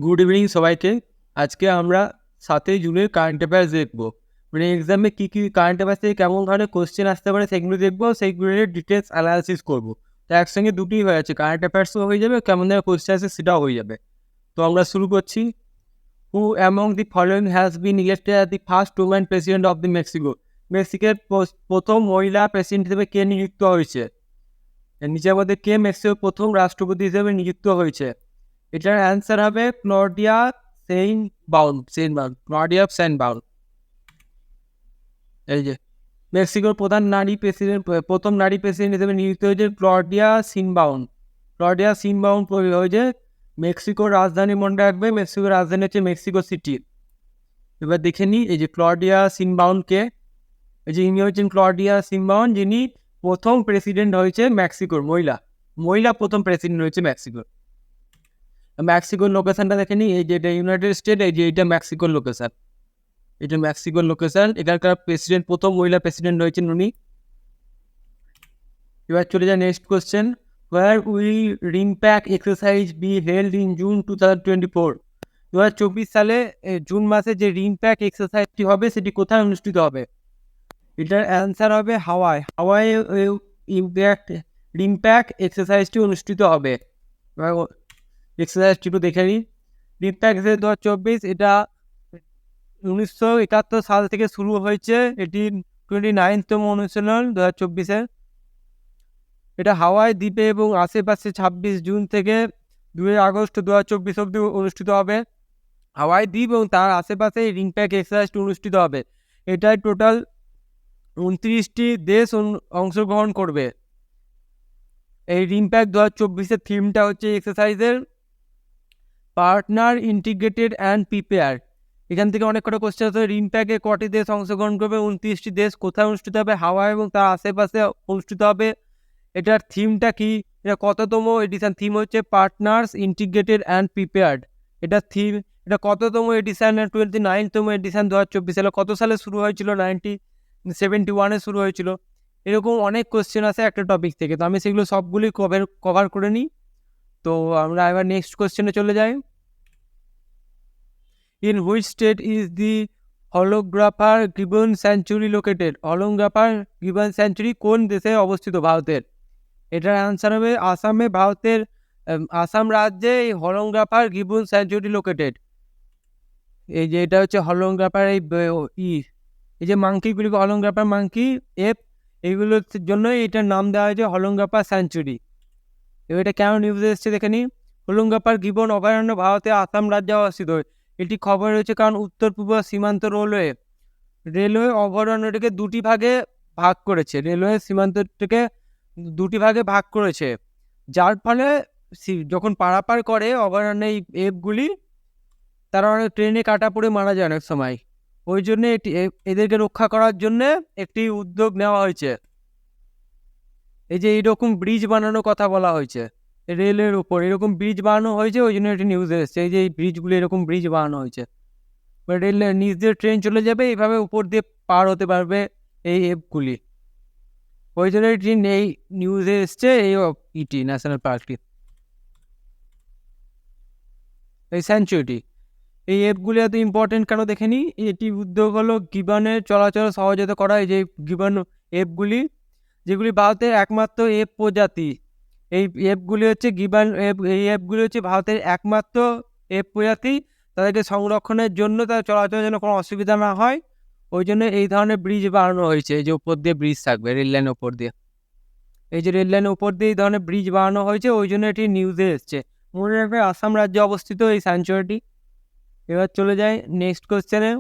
Good evening সবাইকে। আজকে আমরা ৭ই জুনের কারেন্ট অ্যাফেয়ার্স দেখব। মানে এক্সামে কী কারেন্ট অ্যাফেয়ার্স থেকে কেমন ধরনের কোয়েশ্চেন আসতে পারে সেগুলো দেখব, সেইগুলোর ডিটেলস অ্যানালাইসিস করব। তো একসঙ্গে দুটোই হয়ে যাচ্ছে, কারেন্ট অ্যাফেয়ার্সও হয়ে যাবে, কেমন ধরনের কোয়েশ্চেন আসে সেটাও হয়ে যাবে। তো আমরা শুরু করছি। হু among the following has been elected as the first woman president of the Mexico? মেক্সিকোর প্রথম মহিলা প্রেসিডেন্ট হিসেবে কে নিযুক্ত হয়েছে? এর নিচের মধ্যে কে মেক্সিকোর প্রথম রাষ্ট্রপতি হিসেবে নিযুক্ত হয়েছে? এটার অ্যান্সার হবে ক্লডিয়া ক্লডিয়া শেইনবাউম। এই যে মেক্সিকোর প্রথম নারী প্রেসিডেন্ট হিসেবে নিযুক্ত হয়েছে ক্লডিয়া শিনবাউম। হয়েছে মেক্সিকোর রাজধানী মনে রাখবে, মেক্সিকোর রাজধানী হচ্ছে মেক্সিকো সিটি। এবার দেখে নিই এই যে ক্লডিয়া শিনবাউমকে, এই যে ইনি হচ্ছেন ক্লডিয়া শিনবাউম, যিনি প্রথম প্রেসিডেন্ট হয়েছে মেক্সিকোর, মহিলা প্রথম প্রেসিডেন্ট হয়েছে মেক্সিকোর। মেক্সিকোর লোকেশনটা দেখে নিই, এই যে এটা ইউনাইটেড স্টেট, এই যে এটা মেক্সিকোর লোকেশন, এখানকার প্রেসিডেন্ট, প্রথম মহিলা প্রেসিডেন্ট হয়েছেন উনি। এবার চলে যায় next question. Where will RIMPAC exercise be held in June 2024? 2024 সালে জুন মাসে যে রিমপ্যাক এক্সারসাইজটি হবে সেটি কোথায় অনুষ্ঠিত হবে? এটার অ্যান্সার হবে হাওয়াই। ইম্প্যাক্ট রিমপ্যাক এক্সারসাইজটি অনুষ্ঠিত হবে। এক্সারসাইজটি একটু দেখে নিই। রিমপ্যাক এক্সারসাইজ 2024, এটা 1971 সাল থেকে শুরু হয়েছে। এটি 29তম অনুশীলন 2024-এর। এটা হাওয়াই দ্বীপে এবং আশেপাশে 26 জুন থেকে 2 আগস্ট 2024 অবধি অনুষ্ঠিত হবে। হাওয়াই দ্বীপ এবং তার আশেপাশে এই রিমপ্যাক এক্সারসাইজটি অনুষ্ঠিত হবে। এটায় টোটাল 29টি দেশ অংশগ্রহণ করবে। এই রিমপ্যাক 2024-এর থিমটা হচ্ছে এক্সারসাইজের পার্টনার, ইন্টিগ্রেটেড অ্যান্ড প্রিপেয়ার। এখান থেকে অনেক কটা কোশ্চেন আছে। রিমপ্যাকে কটি দেশ অংশগ্রহণ করবে? 29টি দেশ। কোথায় অনুষ্ঠিত হবে? হাওয়াই এবং তার আশেপাশে অনুষ্ঠিত হবে। এটার থিমটা কি? এটা কততম এডিশন? থিম হচ্ছে পার্টনার্স, ইন্টিগ্রেটেড অ্যান্ড প্রিপেয়ার্ড। এটা থিম। এটা কততম এডিশন? 29তম এডিশন 2024 সালে। কত সালে শুরু হয়েছিল? 1971-এ শুরু হয়েছিল। এরকম অনেক কোশ্চেন আছে একটা টপিক থেকে, তো আমি সেগুলো সবগুলি কভার করে নিই। তো আমরা এবার নেক্সট কোশ্চেনে চলে যাই। In which state is the Hollongapar gibbon sanctuary located? Hollongapar gibbon sanctuary কোন দেশে অবস্থিত ভারতের? এটার অ্যান্সার হবে আসামে। ভারতের আসাম রাজ্যে এই হলোগ্রাফার গিবন স্যাঞ্চুরি লোকেটেড। এই যে এটা হচ্ছে হলোগ্রাফার, এই যে মাংকিগুলিকে হলোগ্রাফার মাংকি এইগুলোর জন্যই এটার নাম দেওয়া হয়েছে হলোগ্রাফার স্যাঞ্চুরি। এবার এটা কেমন নিউজে এসছে দেখে নিই। হলোগ্রাফার গিবন অভয়ারণ্য ভারতের আসাম রাজ্যে অবস্থিত। এটি খবর হয়েছে কারণ উত্তর পূর্ব সীমান্ত রেলওয়ে অভয়ারণ্যটিকে দুটি ভাগে ভাগ করেছে। রেলওয়ে সীমান্তটিকে দুটি ভাগে ভাগ করেছে, যার ফলে যখন পারাপার করে অভয়ারণ্য এই এপগুলি, তারা অনেক ট্রেনে কাটা পড়ে মারা যায় অনেক সময়। ওই জন্য এদেরকে রক্ষা করার জন্য একটি উদ্যোগ নেওয়া হয়েছে। এই যে এইরকম ব্রিজ বানানোর কথা বলা হয়েছে রেলের উপর, এরকম ব্রিজ বানানো হয়েছে, ওই জন্য একটি নিউজ এসেছে। এই যে এই ব্রিজগুলি, এরকম ব্রিজ বানানো হয়েছে, রেলের নিচ দিয়ে ট্রেন চলে যাবে, এইভাবে উপর দিয়ে পার হতে পারবে এই এপগুলি। ওই জন্য এই নিউজে এসছে এই ন্যাশনাল পার্কটি, এই স্যাঞ্চুরিটি। এই অ্যাপগুলি এত ইম্পর্টেন্ট কেন দেখে নিই। এটি উদ্যোগ হলো গিবনের চলাচল সহজতা করা। এই যে গিবন অ্যাপগুলি, যেগুলি ভারতের একমাত্র অ্যাপ প্রজাতি, এই অ্যাপগুলি হচ্ছে গিবন অ্যাপ। এই অ্যাপগুলি হচ্ছে ভারতের একমাত্র অ্যাপ প্রজাতি। তাদেরকে সংরক্ষণের জন্য, তাদের চলাচলের জন্য কোনো অসুবিধা না হয়, ওই জন্য এই ধরনের ব্রিজ বানানো হয়েছে। এই যে উপর দিয়ে ব্রিজ থাকবে রেল লাইনের উপর দিয়ে, এই যে রেল লাইনের উপর দিয়ে এই ধরনের ব্রিজ বানানো হয়েছে, ওই জন্য এটি নিউজে এসছে। মনে রাখবে আসাম রাজ্যে অবস্থিত এই স্যাঞ্চুরিটি। এবার চলে যায় নেক্সট কোশ্চেনে।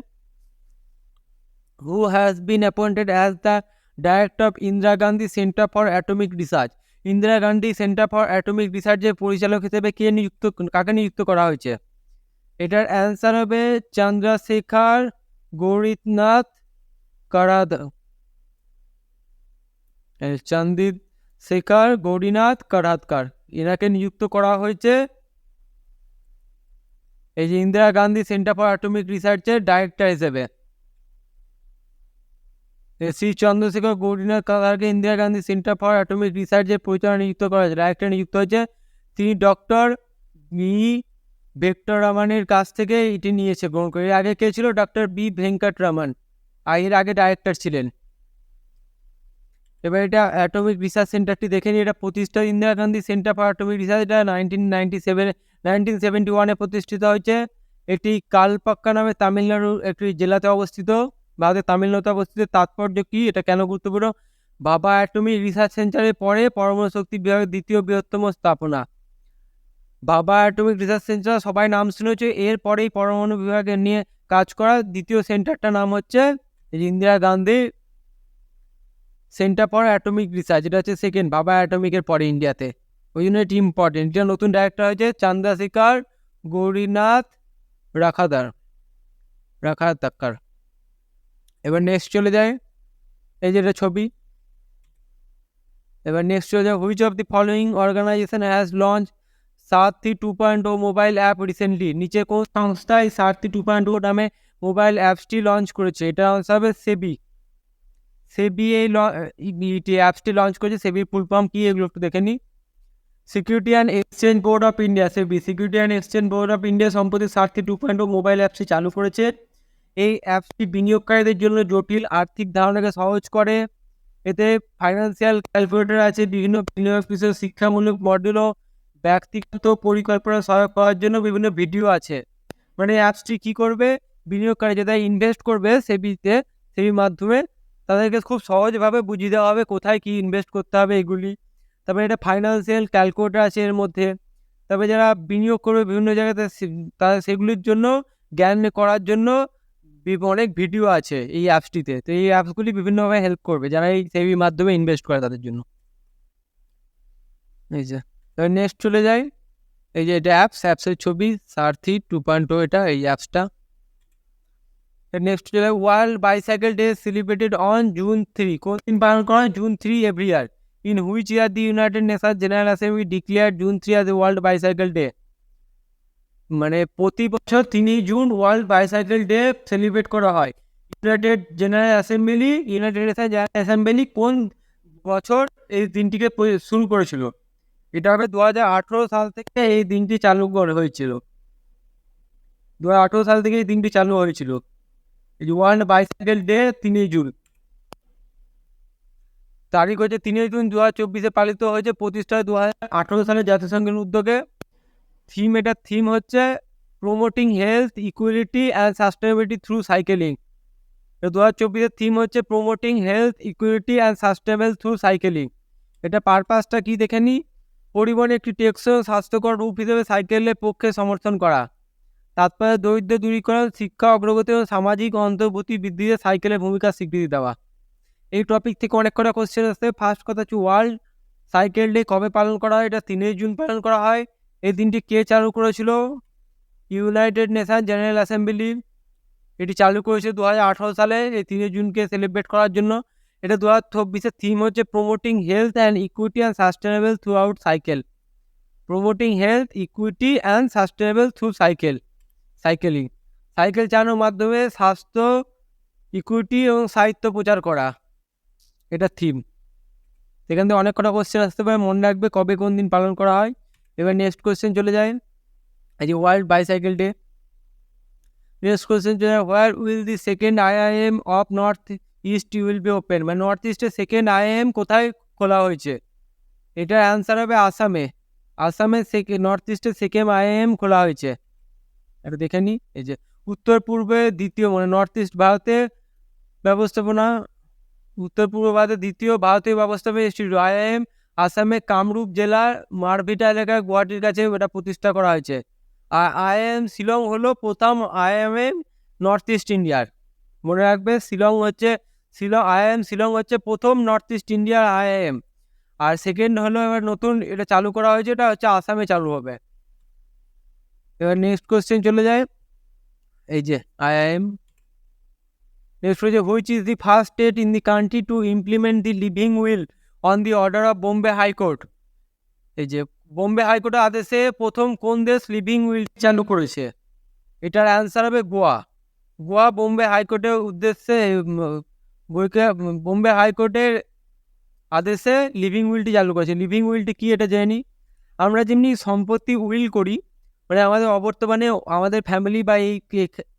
হু has been appointed as the director of Indira Gandhi centre for atomic research? Indira Gandhi centre for atomic রিসার্চের পরিচালক হিসেবে কাকে নিযুক্ত করা হয়েছে? এটার অ্যান্সার হবে চন্দ্রশেখর গৌরীনাথ কারাদকর। এনাকে নিযুক্ত করা হয়েছে এই যে Indira Gandhi centre for atomic রিসার্চের ডাইরেক্টর হিসেবে। শ্রী চন্দ্রশেখর গৌরীনাথ কারাদকরকে Indira Gandhi centre for atomic রিসার্চের পরিচালনা নিযুক্ত করা হয়েছে, ডাইরেক্টর নিযুক্ত হয়েছে তিনি ডক্টর ভেক্টর রামানের কাছ থেকে এটি নিয়েছে গ্রহণ করে। এর আগে কে ছিল? ডক্টর বি ভেঙ্কটরামান, আর এর আগে ডাইরেক্টর ছিলেন। এবার এটা অ্যাটমিক রিসার্চ সেন্টারটি দেখে নিই। এটা প্রতিষ্ঠা Indira Gandhi centre for atomic research, এটা 1971 প্রতিষ্ঠিত হয়েছে। এটি কালপাক্কা নামে তামিলনাড়ুর একটি জেলাতে অবস্থিত, ভারতের তামিলনাড়ুতে অবস্থিত। তাৎপর্য কি, এটা কেন গুরুত্বপূর্ণ? ভাবা অ্যাটমিক রিসার্চ সেন্টারের পরে পরমাণু শক্তি বিভাগের দ্বিতীয় বৃহত্তম স্থাপনা। ভাবা অ্যাটমিক রিসার্চ সেন্টার সবাই নাম শুনেছে, এর পরেই পরমাণু বিভাগের নিয়ে কাজ করা দ্বিতীয় সেন্টারটার নাম হচ্ছে Indira Gandhi centre for atomic research, এটা হচ্ছে সেকেন্ড ভাবা অ্যাটমিকের পরে ইন্ডিয়াতে। ওই জন্য এটি ইম্পর্টেন্ট। এটা নতুন ডাইরেক্টর হয়েছে চন্দ্রশেখর গৌরীনাথ রাখাতাক্কর। এবার নেক্সট চলে যায়, এই যেটা ছবি। এবার নেক্সট চলে যায়, which of the following organization has launch Sarathi 2.0 mobile app recently? নিচে কোন সংস্থা এই সারথি 2.0 নামে মোবাইল অ্যাপসটি লঞ্চ করেছে? এটা হবে সেবি। সেবি এই অ্যাপসটি লঞ্চ করেছে। সেবির ফুল ফর্ম কি, এগুলো একটু দেখে নিই। Security and exchange board of India, SEBI security and exchange board of India সম্প্রতি সারথি 2.0 মোবাইল অ্যাপসটি চালু করেছে। এই অ্যাপসটি বিনিয়োগকারীদের জন্য জটিল আর্থিক ধারণাকে সহজ করে। এতে ফাইন্যান্সিয়াল ক্যালকুলেটর আছে, বিভিন্ন বিনিয়োগ বিষয়ে শিক্ষামূলক মডেল ও ব্যক্তিগত পরিকল্পনা সহায়ক করার জন্য বিভিন্ন ভিডিও আছে। মানে অ্যাপসটি কি করবে, বিনিয়োগকারী যারা ইনভেস্ট করবে সেবিতে, সেবির মাধ্যমে তাদেরকে খুব সহজভাবে বুঝিয়ে দেওয়া হবে কোথায় কি ইনভেস্ট করতে হবে এগুলি। তারপরে এটা ফাইন্যান্সিয়াল ক্যালকুলেটর আছে এর মধ্যে। তবে যারা বিনিয়োগ করবে বিভিন্ন জায়গাতে, তারা সেগুলির জন্য জ্ঞান করার জন্য অনেক ভিডিও আছে এই অ্যাপসটিতে। তো এই অ্যাপসগুলি বিভিন্নভাবে হেল্প করবে যারা এই সেবির মাধ্যমে ইনভেস্ট করে তাদের জন্য। এই যে নেক্সট চলে যায়, এই যে এটা অ্যাপসের ছবি সারথি 2.0, এটা এই অ্যাপসটা। নেক্সট চলে যায়, world bicycle day celebrated on June 3। কোন দিন পালন করা হয়? June 3 every year. In which year the United Nations general assembly declare June 3 as a world bicycle day? মানে প্রতি বছর 3 June world bicycle day celebrate করা হয়। ইউনাইটেড নেশন জেনারেল অ্যাসেম্বলি কোন বছর এই দিনটিকে শুরু করেছিল? এটা হবে 2018 সাল থেকে এই দিনটি চালু হয়েছিল। 2018 সাল থেকে এই দিনটি চালু হয়েছিল, এই ওয়ার্ল্ড বাইসাইকেল ডে 3 জুন। তারিখ হচ্ছে 3 জুন 2024 পালিত হয়েছে। প্রতিষ্ঠা 2018 সালে জাতিসংঘের উদ্যোগে। এটার থিম হচ্ছে promoting health, equality and sustainability through cycling. 2024 theme হচ্ছে promoting health, equity and sustainable through cycling. এটা পারপাসটা কি দেখে নিই। পরিবহনে একটি টেকসই স্বাস্থ্যকর রূপ হিসেবে সাইকেলের পক্ষে সমর্থন করা। তাৎপর্য দরিদ্র দূরীকরণ, শিক্ষা অগ্রগতি ও সামাজিক অন্তর্ভুক্তি বৃদ্ধিতে সাইকেলের ভূমিকা স্বীকৃতি দেওয়া। এই টপিক থেকে অনেক কটা কোশ্চেন আসছে। ফার্স্ট কথা হচ্ছে ওয়ার্ল্ড সাইকেল ডে কবে পালন করা হয়? এটা 3 জুন পালন করা হয়। এই দিনটি কে চালু করেছিল? United nation general assembly. এটি চালু করেছে 2018 সালে এই 3 জুনকে সেলিব্রেট করার জন্য। এটা 2024 থিম হচ্ছে promoting health and equity and sustainable through out cycle. Promoting health, equity and sustainable through cycling. Cycle চালানোর মাধ্যমে স্বাস্থ্য, ইকুইটি এবং সাহিত্য প্রচার করা, এটা থিম। সেখান থেকে অনেক কটা কোশ্চেন আসতে পারে, মনে রাখবে কবে কোন দিন পালন করা হয়। এবার নেক্সট কোশ্চেন চলে যায়, এই যে world bicycle day. Next question চলে যায়, where will the second IIM of north east will be open? মানে নর্থ ইস্টের সেকেন্ড IIM কোথায় খোলা হয়েছে? এটার অ্যান্সার হবে আসামে। নর্থ ইস্টের সেকেন্ড IIM খোলা হয়েছে। এটা দেখে নিই, এই যে উত্তর পূর্বে দ্বিতীয়, মানে নর্থ ইস্ট ভারতের ব্যবস্থাপনা, উত্তর পূর্ব ভারতের দ্বিতীয় ভারতীয় ব্যবস্থাপনা ইনস্টিটিউট IIM আসামে কামরূপ জেলার মারভিটা এলাকায় গুয়াহাটির কাছে এটা প্রতিষ্ঠা করা হয়েছে। আর IIM শিলং হলো প্রথম IIM নর্থ ইস্ট ইন্ডিয়ার। মনে রাখবে IIM শিলং হচ্ছে প্রথম নর্থ ইস্ট ইন্ডিয়ার IIM। আর সেকেন্ড হলো এবার নতুন এটা চালু করা হয়েছে, এটা হচ্ছে আসামে চালু হবে। এবার নেক্সট কোশ্চেন চলে যায়, এই যে IIM। নেক্সট হচ্ছে, which is the first state in the country to implement the living will on the order of Bombay high court? এই যে বোম্বে হাইকোর্টের আদেশে প্রথম কোন দেশ লিভিং উইল চালু করেছে? এটার অ্যান্সার হবে গোয়া। গোয়া বোম্বে হাইকোর্টের উদ্দেশ্যে বোম্বে হাইকোর্টের আদেশে লিভিং উইলটি চালু করেছে। লিভিং উইলটি কি এটা জেনে নিই। আমরা যেমনি সম্পত্তি উইল করি, মানে আমাদের অবর্তমানে আমাদের ফ্যামিলি বা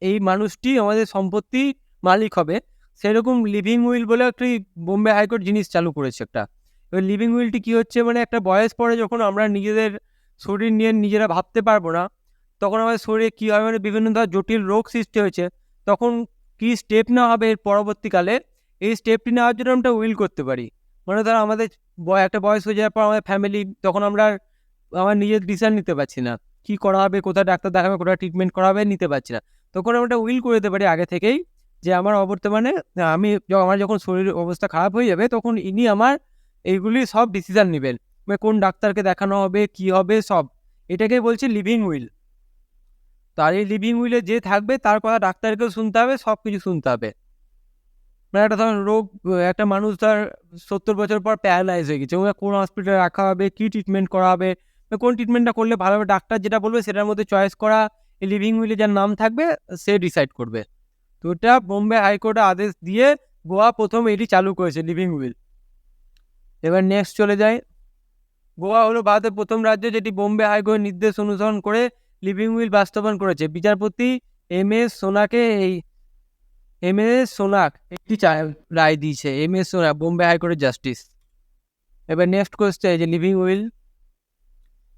এই মানুষটি আমাদের সম্পত্তি মালিক হবে, সেরকম লিভিং উইল বলে একটি বোম্বে হাইকোর্ট জিনিস চালু করেছে একটা। এবার লিভিং উইলটি কী হচ্ছে, মানে একটা বয়স পরে যখন আমরা নিজেদের শরীর নিয়ে নিজেরা ভাবতে পারবো না, তখন আমাদের শরীরে কী হবে, মানে বিভিন্ন ধরনের জটিল রোগ সৃষ্টি হয়েছে, তখন কী স্টেপ নেওয়া হবে এর পরবর্তীকালে, এই স্টেপটি নেওয়ার জন্য আমরা উইল করতে পারি। মানে ধরো আমাদের একটা বয়স হয়ে যাওয়ার পর আমাদের ফ্যামিলি, তখন আমরা আমার নিজের ডিসিশন নিতে পারছি না, কী করা হবে, কোথায় ডাক্তার দেখাবে, কোথায় ট্রিটমেন্ট করা হবে, নিতে পারছি না। তখন আমরা একটা উইল করে দিতে পারি আগে থেকেই, যে আমার অবর্তমানে আমার যখন শরীরের অবস্থা খারাপ হয়ে যাবে, তখন ইনি আমার এইগুলি সব ডিসিশন নেবেন, মানে কোন ডাক্তারকে দেখানো হবে, কি হবে, সব। এটাকেই বলছে লিভিং উইল। তার এই লিভিং উইলে যে থাকবে তার কথা ডাক্তারকেও শুনতে হবে, সব কিছু শুনতে হবে। মানে একটা ধর রোগ, একটা মানুষ তার 70 বছর পর প্যারালাইজ হয়ে গেছে, ওকে কোন হসপিটালে রাখা হবে, কী ট্রিটমেন্ট করা হবে, কোন ট্রিটমেন্টটা করলে ভালো হবে, ডাক্তার যেটা বলবে সেটার মধ্যে চয়েস করা, এই লিভিং উইলে যার নাম থাকবে সে ডিসাইড করবে। তো এটা বোম্বে হাইকোর্টে আদেশ দিয়ে গোয়া প্রথম এটি চালু করেছে, লিভিং উইল। এবার নেক্সট চলে যায়। গোয়া হলো ভারতের প্রথম রাজ্য যেটি বোম্বে হাইকোর্টের নির্দেশ অনুসরণ করে লিভিং উইল বাস্তবায়ন করেছে। বিচারপতি এম এস সোনাক একটি রায় দিয়েছে, এম এস সোনাক, বোম্বে হাইকোর্টের জাস্টিস। এবার নেক্সট কোয়েশ্চেন, যে লিভিং উইল।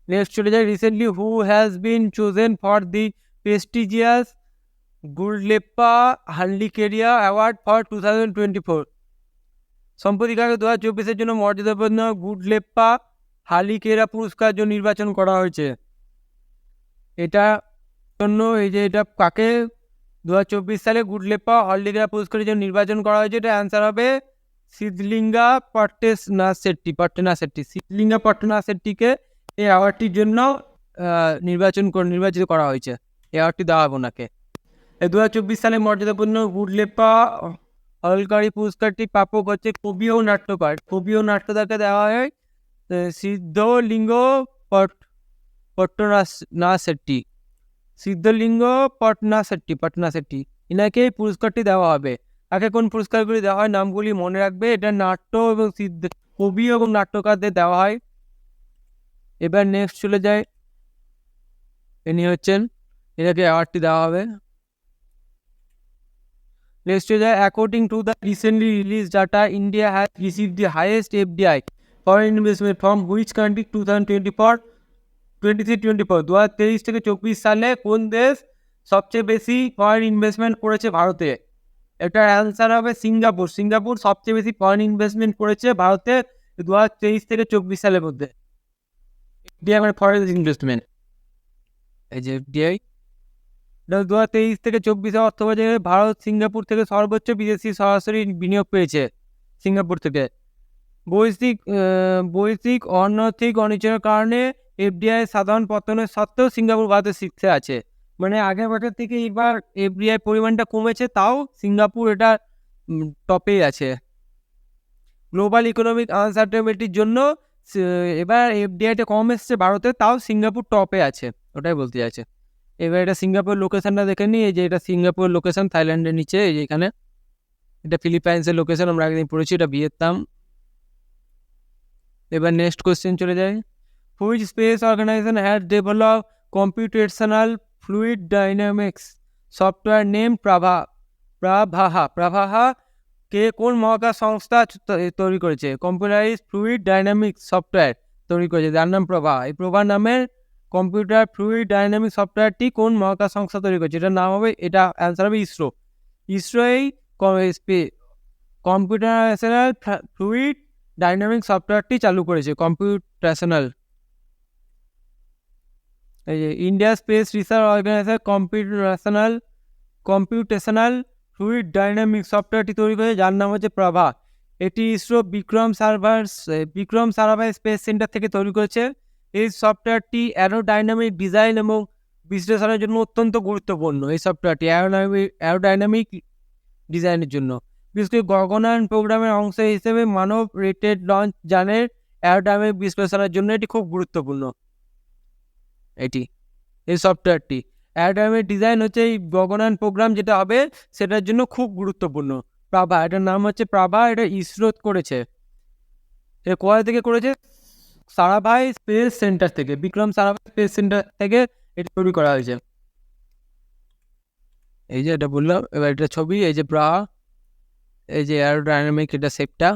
নেক্সট চলে যায়, recently who has been chosen for the prestigious Gudleppa Hallikeri award for 2024। সম্প্রতিকালে 2024-এর জন্য মর্যাদাপূর্ণ গুডলেপ্পা হার্লিকেরা পুরস্কার জন্য নির্বাচন করা হয়েছে। এটা জন্য এটা কাকে 2024 সালে গুডলেপ্পা হার্লিকেরা পুরস্কারের জন্য নির্বাচন করা হয়েছে? এটা অ্যান্সার হবে সিদ্ধলিঙ্গা পট্টনাশেট্টি। সিদ্ধলিঙ্গা পট্টনাশেট্টিকে এই অ্যাওয়ার্ডটির জন্য নির্বাচিত করা হয়েছে। এই অ্যাওয়ার্ডটি দেওয়া হবে ওনাকে। 2024 সালে মর্যাদাপূর্ণ গুডলেপ্পা হলকারি পুরস্কারটি প্রাপক হচ্ছে কবি ও নাট্যকার। কবি ও নাট্যকারকে দেওয়া হয় সিদ্ধলিঙ্গ পট্টনাশেট্টি। পট্টনাশেট্টি ইনাকে এই পুরস্কারটি দেওয়া হবে। আগে কোন পুরস্কারগুলি দেওয়া হয় নামগুলি মনে রাখবে। এটা নাট্য এবং কবি এবং নাট্যকারদের দেওয়া হয়। এবার নেক্সট চলে যায়, ইনি হচ্ছেন, এনাকে অ্যাওয়ার্ডটি দেওয়া হবে। Next is according to the recently released data, India has received the highest FDI foreign investment from which country 2024 23-24 2023 থেকে 24 সালে কোন দেশ সবচেয়ে বেশি ফরেন ইনভেস্টমেন্ট করেছে ভারতে? এটার অ্যান্সার হবে সিঙ্গাপুর। সিঙ্গাপুর সবচেয়ে বেশি ফরেন ইনভেস্টমেন্ট করেছে ভারতে 2023 থেকে 24 সালের মধ্যে। এফডিআই মানে ফরেন ইনভেস্টমেন্ট। এই যে এফডিআই 2023 থেকে 24 অর্থবছরে ভারত সিঙ্গাপুর থেকে সর্বোচ্চ বিদেশি সরাসরি বিনিয়োগ পেয়েছে। সিঙ্গাপুর থেকে বৈশ্বিক অর্থনৈতিক অনিশ্চয়তার কারণে এফডিআই সাধারণ পতনের সত্ত্বেও সিঙ্গাপুর ভারতের শীর্ষে আছে। মানে আগের বছর থেকে এবার এফডিআই পরিমাণটা কমেছে, তাও সিঙ্গাপুর এটা টপেই আছে। গ্লোবাল ইকোনমিক আনসার্টেনিটির জন্য এবার এফডিআইটা কম এসছে ভারতে, তাও সিঙ্গাপুর টপে আছে, ওটাই বলতে চাইছে। এবার এটা সিঙ্গাপুর লোকেশনটা দেখে নিই। এই যে এটা সিঙ্গাপুর লোকেশন, থাইল্যান্ডের নিচে। এই যে এখানে এটা ফিলিপাইন্সের লোকেশন, আমরা একদিন পড়েছি, এটা ভিয়েতনাম। এবার নেক্সট কোয়েশ্চেন চলে যায়, which space organisation has develop computational fluid dynamics software name Pravaha কে কোন মহাকাশ সংস্থা তৈরি করেছে? কম্পিউটারাইজ ফ্লুইড ডাইনামিক্স সফটওয়্যার তৈরি করেছে, যার নাম প্রভা। এই প্রভা নামের কম্পিউটার ফ্লুইড ডাইনামিক সফটওয়্যারটি কোন মহাকাশ সংস্থা তৈরি করেছে? এটার নাম হবে, এটা অ্যান্সার হবে ইসরো। ইসরো এই কম্পিউটারেশনাল ফ্লুইড ডাইনামিক সফটওয়্যারটি চালু করেছে। এই যে India space research organization computational fluid dynamic সফটওয়্যারটি তৈরি করেছে, যার নাম হচ্ছে প্রভা। এটি ইসরো বিক্রম সারাভাই স্পেস সেন্টার থেকে তৈরি করেছে। এই সফটওয়্যারটি অ্যারোডাইনামিক ডিজাইন এবং বিশ্লেষণের জন্য অত্যন্ত গুরুত্বপূর্ণ। এই সফটওয়্যারটি অ্যারোডাইনামিক ডিজাইনের জন্য, বিশেষ করে গগনায়ন প্রোগ্রামের অংশ হিসেবে মানব রেটেড লঞ্চ যানের অ্যারোডাইনামিক বিশ্লেষণের জন্য এটি খুব গুরুত্বপূর্ণ। এই সফটওয়্যারটি অ্যারোডাইনামিক ডিজাইন হচ্ছে এই গগনায়ন প্রোগ্রাম যেটা হবে সেটার জন্য খুব গুরুত্বপূর্ণ। প্রাভা, এটার নাম হচ্ছে প্রাভা। এটা ইসরো করেছে। এটা কোথা থেকে করেছে? সারাভাই স্পেস সেন্টার থেকে, বিক্রম সারাভাই স্পেস সেন্টার থেকে এটা তৈরি করা হয়েছে। এই যে এটা বললাম, এবার এটা ছবি, এই যে ব্রা, এই যে অ্যারোডাইনামিক এটা শেপটা।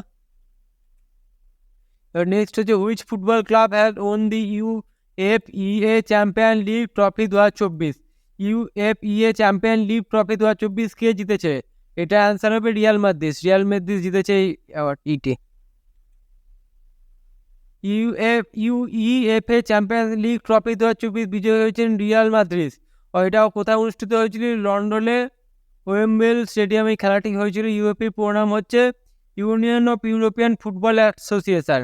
এবার নেক্সট হচ্ছে which football club has won the UEFA champion league trophy 2024। UEFA champion league trophy 2024 কে জিতেছে? এটা অ্যান্সার হবে রিয়াল মাদ্রিদ। রিয়াল মাদ্রিদ জিতেছে এই অ্যাওয়ার্ডটি। ইউইএফএ চ্যাম্পিয়ন্স লিগ ট্রফি 2024 বিজয়ী হয়েছেন রিয়াল মাদ্রিদ। এটাও কোথায় অনুষ্ঠিত হয়েছিল? লন্ডনে ওয়েম্বল স্টেডিয়ামে খেলাটি হয়েছিল। ইউএফএ পুরো নাম হচ্ছে union of European football association.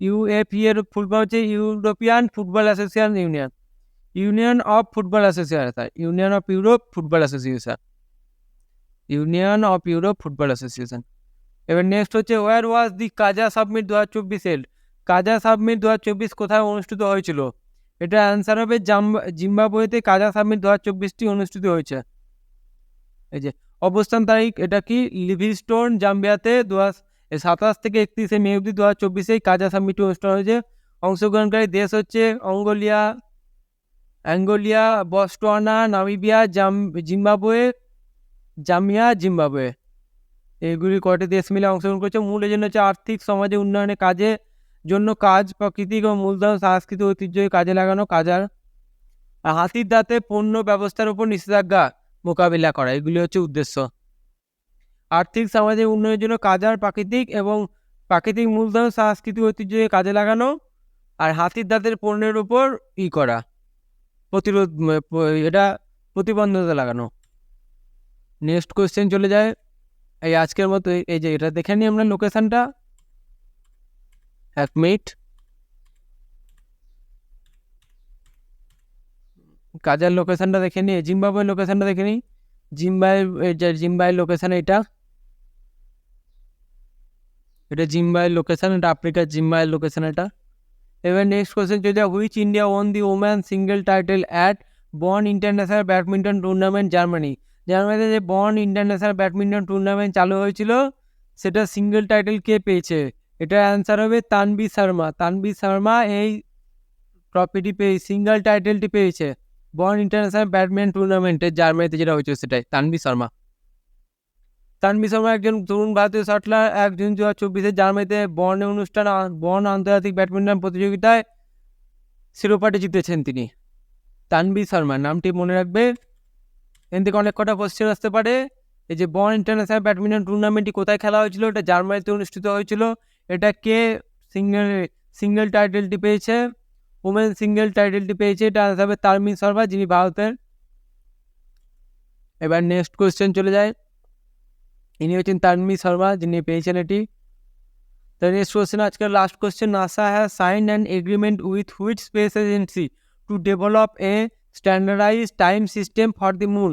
UEFA এর ফুল ফর্ম হচ্ছে European football association union. Union of football association, union of Europe football association, union of Europe football association. এবার নেক্সট হচ্ছে where was the Kazan summit 2024 এর? কাজা summit 2024 কোথায় অনুষ্ঠিত হয়েছিল? এটা অ্যান্সার হবে জিম্বাবুয়েতে কাজা সাবমিট 2024টি অনুষ্ঠিত হয়েছে। এই যে অবস্থান তারিখ, এটা কি লিভিংস্টোন জাম্বিয়াতে 27 থেকে 31 মে অব্দি 2024 কাজা সাবমিট অনুষ্ঠান হয়েছে। অংশগ্রহণকারী দেশ হচ্ছে অ্যাঙ্গোলিয়া, বটসওয়ানা, নামিবিয়া, জিম্বাবুয়ে, জিম্বাবুয়ে। এইগুলি কয়টি দেশ মিলে অংশগ্রহণ করেছে। মূল এজেন্ডা হচ্ছে আর্থিক সমাজে উন্নয়নের কাজের জন্য কাজ, প্রাকৃতিক ও মূলধন সাংস্কৃতিক ঐতিহ্যকে কাজে লাগানো, কাজার হাতির দাঁতে পণ্য ব্যবস্থার উপর নিষেধাজ্ঞা মোকাবিলা করা, এগুলি হচ্ছে উদ্দেশ্য। আর্থিক সামাজিক উন্নয়নের জন্য কাজার প্রাকৃতিক মূলধন সাংস্কৃতিক ঐতিহ্যকে কাজে লাগানো, আর হাতির দাঁতের পণ্যের উপর করা, এটা প্রতিবন্ধকতা লাগানো। নেক্সট কোয়েশ্চেন চলে যায়। এই আজকের মতো এই যে এটা দেখে নিই আমরা লোকেশনটা, 1 মিনিট। কাজার লোকেশনটা দেখে নিই, জিম্বাবুয়ের লোকেশনটা দেখে নিই। জিম্বাবুয়ের লোকেশন এটা জিম্বাবুয়ের লোকেশন, এটা আফ্রিকার জিম্বাবুয়ের লোকেশন এটা। এবার নেক্সট কোয়েশ্চেন চলে যায়, which India one the woman single title at born international badminton tournament Germany? জার্মানিতে যে বর্ন ইন্টারন্যাশনাল ব্যাডমিন্টন টুর্নামেন্ট চালু হয়েছিল, সেটা সিঙ্গেল টাইটেল কে পেয়েছে? এটা অ্যান্সার হবে তানভি শর্মা। তানভি শর্মা এই ট্রফিটি সিঙ্গেল টাইটেলটি পেয়েছে বর্ন ইন্টারন্যাশনাল ব্যাডমিন্টন টুর্নামেন্টে, জার্মানিতে যেটা হয়েছে সেটাই তানভি শর্মা। তানভি শর্মা একজন তরুণ ভারতীয় শাটলার। 1 জুন 2024 জার্মানিতে বর্ন আন্তর্জাতিক ব্যাডমিন্টন প্রতিযোগিতায় শিরোপাটি জিতেছেন তিনি। তানভি শর্মা নামটি মনে রাখবে, এখান থেকে অনেক কটা কোশ্চেন আসতে পারে। এই যে বর্ন ইন্টারন্যাশনাল ব্যাডমিন্টন টুর্নামেন্টটি কোথায় খেলা হয়েছিল? এটা জার্মানিতে অনুষ্ঠিত হয়েছিল। এটা কে সিঙ্গেল টাইটেলটি পেয়েছে? ওমেন সিঙ্গেল টাইটেলটি পেয়েছে, এটা হবে তানভি শর্মা, যিনি ভারতের। এবার নেক্সট কোয়েশ্চেন চলে যায়, ইনি হচ্ছেন তানভি শর্মা, যিনি পেয়েছেন এটি। The next question, আজকের last question, NASA has signed an agreement with which space agency to develop a standardized time system for the moon?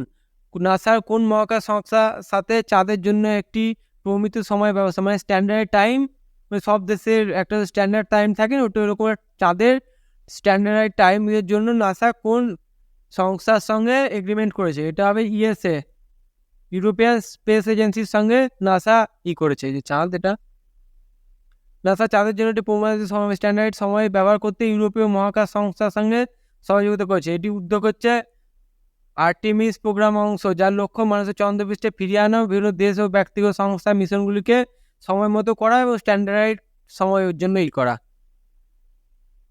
নাসার কোন মহাকাশ সংস্থার সাথে চাঁদের জন্য একটি প্রমিত সময় ব্যবস্থা, মানে স্ট্যান্ডার্ড টাইম, সব দেশের একটা স্ট্যান্ডার্ড টাইম থাকে না, ওটা এরকম চাঁদের স্ট্যান্ডার্ড টাইমের জন্য নাসা কোন সংস্থার সঙ্গে এগ্রিমেন্ট করেছে? এটা হবে ইএসএ, ইউরোপিয়ান স্পেস এজেন্সির সঙ্গে নাসা করেছে। যে চাঁদ, এটা নাসা চাঁদের জন্য একটি প্রমাণিত স্ট্যান্ডার্ড সময় ব্যবহার করতে ইউরোপীয় মহাকাশ সংস্থার সঙ্গে সহযোগিতা করেছে। এটি উদ্যোগ হচ্ছে আর্টেমিস প্রোগ্রাম অংশ, যার লক্ষ্য মানুষের চন্দ্রপৃষ্ঠে ফিরিয়ে আনা, বিভিন্ন দেশ ও ব্যক্তিগত সংস্থা মিশনগুলিকে সময় মতো করা এবং স্ট্যান্ডার্ড সময়ের জন্য করা।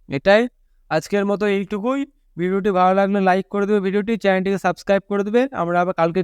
এটাই আজকের মতো এইটুকুই। ভিডিওটি ভালো লাগলে লাইক করে দেবে, ভিডিওটি চ্যানেলটিকে সাবস্ক্রাইব করে দেবে। আমরা আবার কালকে